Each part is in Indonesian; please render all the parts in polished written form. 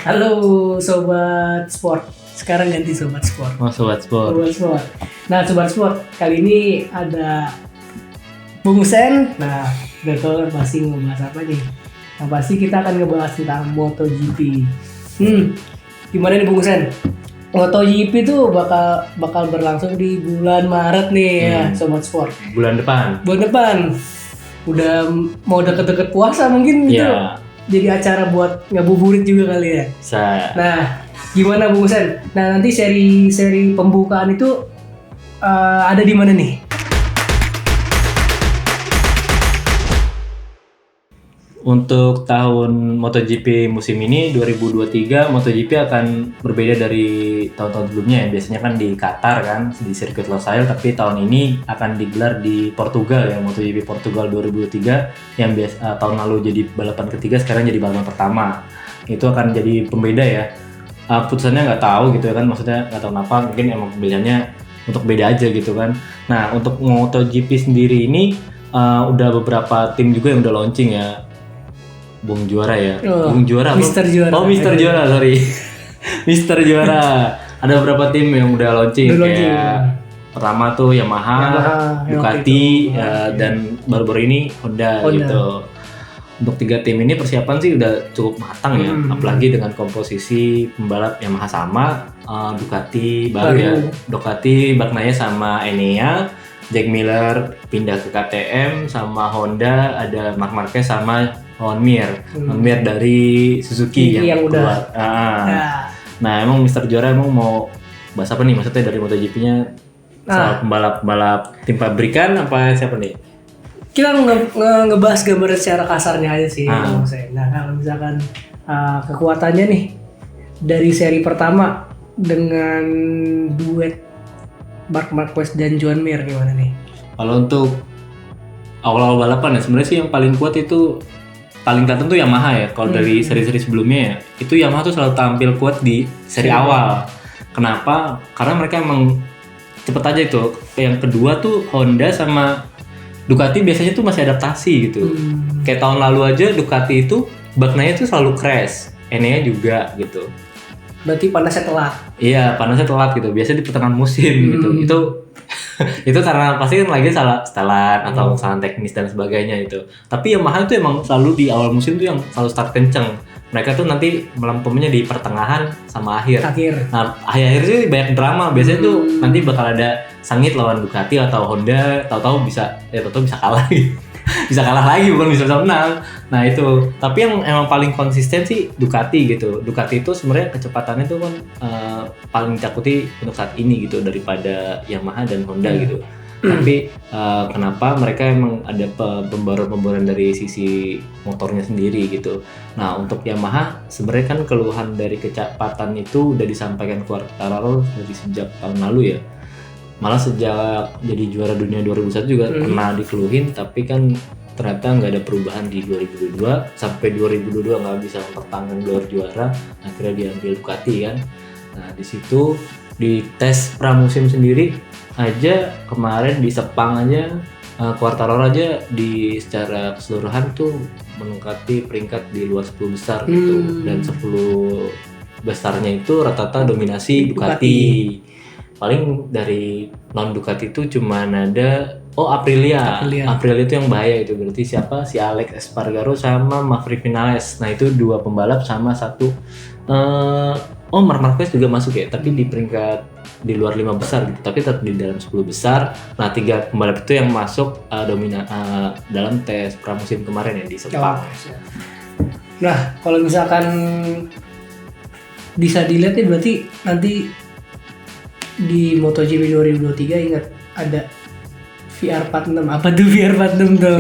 Halo Sobat Sport, sekarang ganti Sobat Sport. Oh, Sobat Sport. Sobat Sport. Nah Sobat Sport, kali ini ada Bung Sen. Nah, udah tau kan pasti ngebahas apa nih? Yang pasti kita akan ngebahas tentang MotoGP. Gimana nih Bung Sen? MotoGP tuh bakal berlangsung di bulan Maret nih ya Sobat Sport. Bulan depan. Bulan depan. Udah mau deket-deket puasa mungkin gitu. Ya, Jadi acara buat ngabuburit juga kali ya. bisa. Nah, gimana Bung Sen? Nah, nanti seri pembukaan itu ada di mana nih? Untuk tahun MotoGP musim ini 2023 MotoGP akan berbeda dari tahun-tahun sebelumnya ya. Biasanya kan di Qatar kan di sirkuit Losail, tapi tahun ini akan digelar di Portugal ya, MotoGP Portugal 2023 yang tahun lalu jadi balapan ketiga, sekarang jadi balapan pertama. Itu akan jadi pembeda ya. Putusannya nggak tahu gitu ya kan, maksudnya nggak tahu kenapa, mungkin emang pemilihannya untuk beda aja gitu kan. Nah, untuk MotoGP sendiri ini udah beberapa tim juga yang udah launching ya. Bung Juara ya. Bung Juara. Mister Juara. Oh, Mister Juara, sorry. Mister Juara. Ada beberapa tim yang udah launching kayak pertama tuh Yamaha Ducati dan baru-baru ini Honda gitu. Untuk 3 tim ini persiapan sih udah cukup matang ya, apalagi dengan komposisi pembalap Yamaha sama, Ducati baru ya. Ducati Bagnaia sama Enea, Jack Miller pindah ke KTM, sama Honda ada Marc Marquez sama Mir dari Suzuki yang keluar. Nah, emang Mister Juara emang mau bahas apa nih? Maksudnya dari MotoGP-nya soal pembalap tim pabrikan apa siapa nih? Kita ngebahas gambar secara kasarnya aja sih, Bung Sen. Nah, kalau misalkan kekuatannya nih dari seri pertama dengan duet Marc Marquez dan Joan Mir gimana nih? Kalau untuk awal-awal balapan ya sebenarnya sih yang paling kuat itu paling kelihatan tuh Yamaha ya. Kalau dari seri-seri sebelumnya ya, itu Yamaha tuh selalu tampil kuat di seri awal. Kenapa? Karena mereka emang cepet aja itu. Yang kedua tuh Honda sama Ducati biasanya tuh masih adaptasi gitu. Kayak tahun lalu aja Ducati itu Bagnaia tuh selalu crash, Enea juga gitu. Berarti panasnya telat. Iya, panasnya telat gitu. Biasanya di pertengahan musim gitu. Itu karena pasti kan lagi salah setelan atau kesalahan teknis dan sebagainya itu. Tapi Yamaha itu emang selalu di awal musim tuh yang selalu start kenceng. Mereka tuh nanti melempemnya di pertengahan sama akhir. Nah, akhir sih banyak drama. Biasanya tuh nanti bakal ada sengit lawan Ducati atau Honda, tahu-tahu bisa kalah gitu. Bisa kalah lagi, bukan bisa menang. Nah itu, tapi yang emang paling konsisten sih Ducati gitu. Ducati itu sebenarnya kecepatannya tuh kan paling ditakuti untuk saat ini gitu daripada Yamaha dan Honda gitu. Tapi kenapa mereka emang ada pembaruan dari sisi motornya sendiri gitu. Nah untuk Yamaha sebenarnya kan keluhan dari kecepatan itu udah disampaikan Quartararo dari sejak tahun lalu ya. Malah sejak jadi juara dunia 2001 juga pernah dikeluhin, tapi kan ternyata nggak ada perubahan di 2022 sampai 2022 nggak bisa mempertahankan gelar juara, akhirnya diambil Ducati kan. Nah di situ di tes pramusim sendiri aja kemarin di Sepang aja Quartararo aja di secara keseluruhan tuh menempati peringkat di luar 10 besar gitu, dan 10 besarnya itu rata-rata dominasi Ducati. Paling dari non Ducati itu cuma ada Aprilia itu yang bahaya itu, berarti siapa? Si Alex Espargaro sama Maverick Vinales. Nah itu 2 pembalap sama 1 Marc Marquez juga masuk ya, tapi di peringkat di luar 5 besar gitu, tapi tetap di dalam 10 besar. Nah 3 pembalap itu yang masuk dalam tes pramusim kemarin ya di Sepang. Nah kalau misalkan bisa dilihat ya, berarti nanti di MotoGP 2023 ingat ada VR46. Apa tuh VR46 tuh?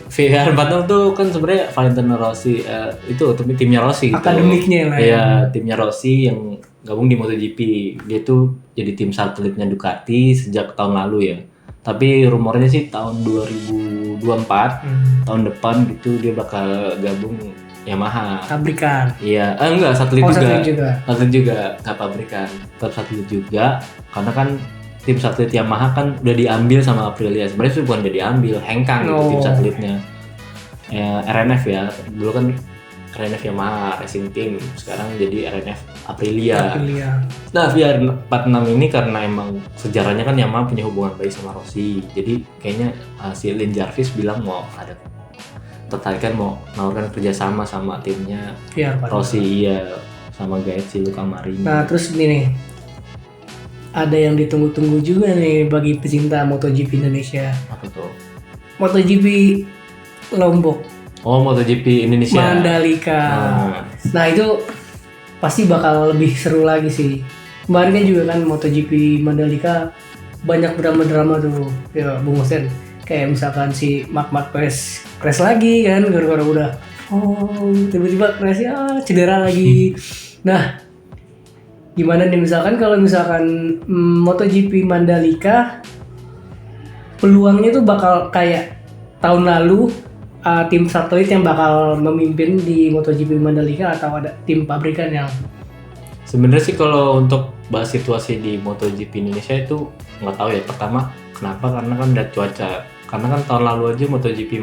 VR46 tuh kan sebenarnya Valentino Rossi itu timnya Rossi gitu. Akademiknya lah. Iya, timnya Rossi yang gabung di MotoGP. Dia tuh jadi tim satelitnya Ducati sejak tahun lalu ya. Tapi rumornya sih tahun 2024, tahun depan gitu dia bakal gabung Yamaha. Pabrikan. Iya, enggak, satelit juga. Satelit juga, nggak pabrikan. Tetap satelit juga, karena kan tim satelit Yamaha kan udah diambil sama Aprilia. Sebenarnya itu bukan udah diambil, hengkang gitu tim satelitnya. RNF ya, dulu kan RNF Yamaha Racing Team, sekarang jadi RNF Aprilia. Aprilia. Nah, VR46 ini karena emang sejarahnya kan Yamaha punya hubungan baik sama Rossi. Jadi kayaknya si Lin Jarvis bilang mau ada tertarikan mau menawarkan kerjasama sama timnya VR46. Rossi, iya, sama Gaetzi Luca Marini. Nah, terus ini nih, ada yang ditunggu-tunggu juga nih bagi pecinta MotoGP Indonesia. Apa tuh? MotoGP Lombok, Oh, MotoGP Indonesia. Mandalika. Nah, itu pasti bakal lebih seru lagi sih. Kemarin kan juga kan MotoGP Mandalika banyak drama-drama tuh, ya Bung Hussein. Kayak misalkan si Marc Marquez crash lagi kan, gara-gara udah tiba-tiba crash ya cedera lagi. Nah, gimana nih misalkan kalau misalkan MotoGP Mandalika peluangnya tuh bakal kayak tahun lalu, tim satelit yang bakal memimpin di MotoGP Mandalika atau ada tim pabrikan yang Sebenarnya sih kalau untuk bahas situasi di MotoGP Indonesia itu nggak tahu ya. Pertama, kenapa? Karena kan ada cuaca. Karena kan tahun lalu aja MotoGP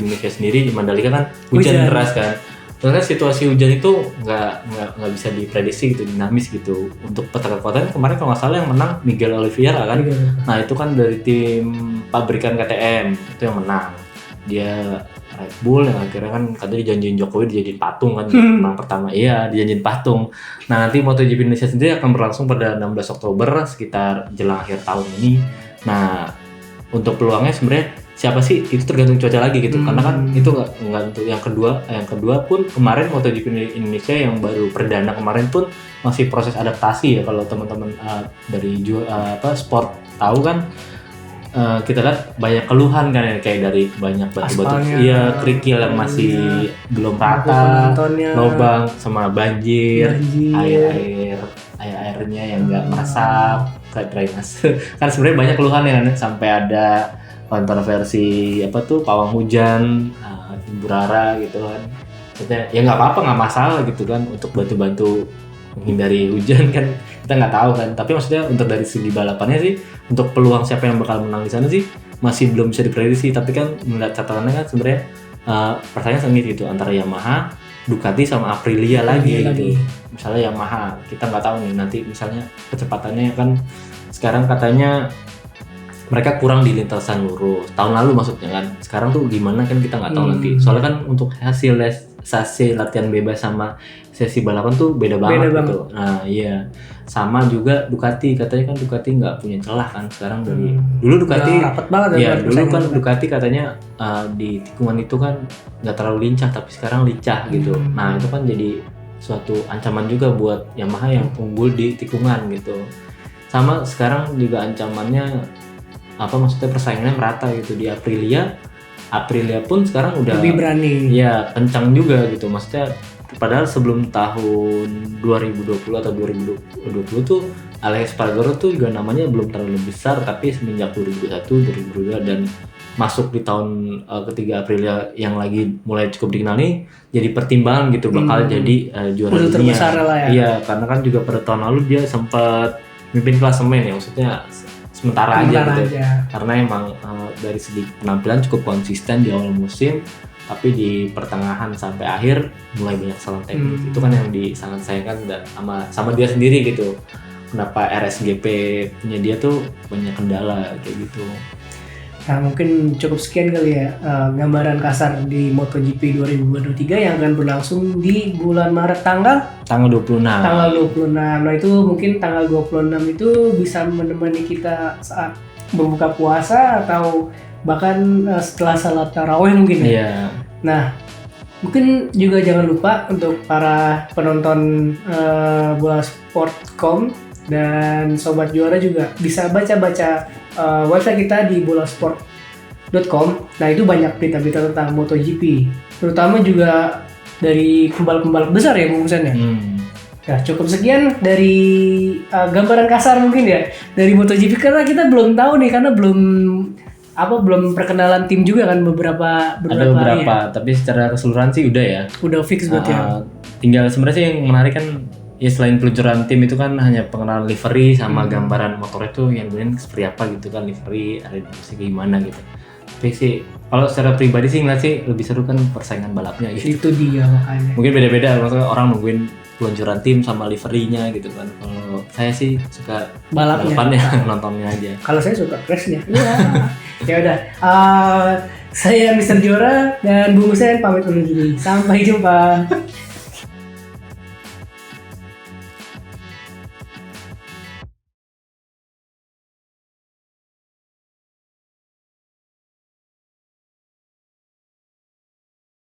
Indonesia sendiri di Mandalika kan hujan deras kan. Terus kan situasi hujan itu nggak bisa diprediksi gitu, dinamis gitu. Untuk petarga kekuatan kemarin kalau nggak salah yang menang Miguel Oliveira kan. Nah itu kan dari tim pabrikan KTM itu yang menang. Dia Red Bull yang akhirnya kan katanya dijanjiin Jokowi dijadiin patung kan menang pertama, iya dijanjiin patung. Nah nanti MotoGP Indonesia sendiri akan berlangsung pada 16 Oktober sekitar jelang akhir tahun ini. Nah untuk peluangnya sebenarnya siapa sih itu tergantung cuaca lagi gitu, karena kan itu nggak untuk yang kedua pun kemarin MotoGP Indonesia yang baru perdana kemarin pun masih proses adaptasi ya. Kalau teman-teman dari sport tahu kan. Kita lihat banyak keluhan kan ya, kayak dari banyak batu-batu, iya kerikil yang masih belum rata, lubang sama banjir. airnya yang nggak meresap kayak drainase. Kan sebenarnya banyak keluhan ya kan, sampai ada kontroversi pawang hujan, burara gitu kan. Maksudnya ya nggak apa-apa, nggak masalah gitu kan untuk bantu-bantu menghindari hujan kan, kita nggak tahu kan. Tapi maksudnya untuk dari segi balapannya sih, untuk peluang siapa yang bakal menang di sana sih masih belum bisa diprediksi. Tapi kan melihat catatannya kan sebenarnya persaingan sengit gitu antara Yamaha, Ducati sama Aprilia lagi gitu. Misalnya Yamaha, kita nggak tahu nih nanti misalnya kecepatannya kan sekarang katanya mereka kurang di lintasan lurus tahun lalu maksudnya kan. Sekarang tuh gimana kan kita nggak tahu nanti. Soalnya kan untuk hasil sesi latihan bebas sama sesi balapan tuh beda banget gitu. Nah iya, sama juga Ducati, katanya kan Ducati nggak punya celah kan sekarang dari dulu Ducati rapet banget ya dulu kan Ducati katanya di tikungan itu kan nggak terlalu lincah, tapi sekarang lincah gitu. Nah itu kan jadi suatu ancaman juga buat Yamaha yang unggul di tikungan gitu. Sama sekarang juga ancamannya maksudnya persaingannya merata gitu di Aprilia pun sekarang udah lebih berani. Ya, kencang juga gitu. Maksudnya padahal sebelum tahun 2020 atau 2020 tuh Alex Espargaro tuh juga namanya belum terlalu besar, tapi semenjak 2021, 2022 dan masuk di tahun ketiga Aprilia yang lagi mulai cukup dikenal nih, jadi pertimbangan gitu bakal jadi juara dunia. Ya. Iya, karena kan juga pada tahun lalu dia sempat mimpin klasemen ya, maksudnya sementara aja gitu. Karena emang dari segi penampilan cukup konsisten di awal musim, tapi di pertengahan sampai akhir mulai banyak kesalahan teknis. Itu kan yang disangat sayangkan sama dia sendiri gitu. Kenapa RSGP punya dia tuh banyak kendala kayak gitu. Nah mungkin cukup sekian kali ya gambaran kasar di MotoGP 2023 yang akan berlangsung di bulan Maret tanggal 26. Nah itu mungkin tanggal 26 itu bisa menemani kita saat berbuka puasa atau bahkan setelah salat tarawih mungkin ya. Iya. Nah mungkin juga jangan lupa untuk para penonton bola sport.com dan sobat juara juga bisa baca-baca website kita di bolasport.com. Nah itu banyak berita-berita tentang MotoGP, terutama juga dari pembalap-pembalap besar ya Bung Hussein ya. Ya cukup sekian dari gambaran kasar mungkin ya dari MotoGP, karena kita belum tahu nih, karena belum perkenalan tim juga kan beberapa ada beberapa ya. Tapi secara keseluruhan sih udah ya. Udah fix buat ya. Tinggal sebenarnya sih yang menarik kan ya selain peluncuran tim itu kan hanya pengenalan livery sama gambaran motor itu yang benar seperti apa gitu kan, livery ada di gimana gitu. Tapi sih kalau secara pribadi sih ngeliat sih lebih seru kan persaingan balapnya gitu. Itu dia makanya. Mungkin beda-beda, maksudnya orang nungguin peluncuran tim sama liverynya gitu kan. Kalau saya sih suka Balapnya. balapannya, nontonnya aja. Kalau saya suka crash-nya. Iya. Ya udah. Saya Mr. Jora dan Bung Hussein pamit undur diri. Sampai jumpa.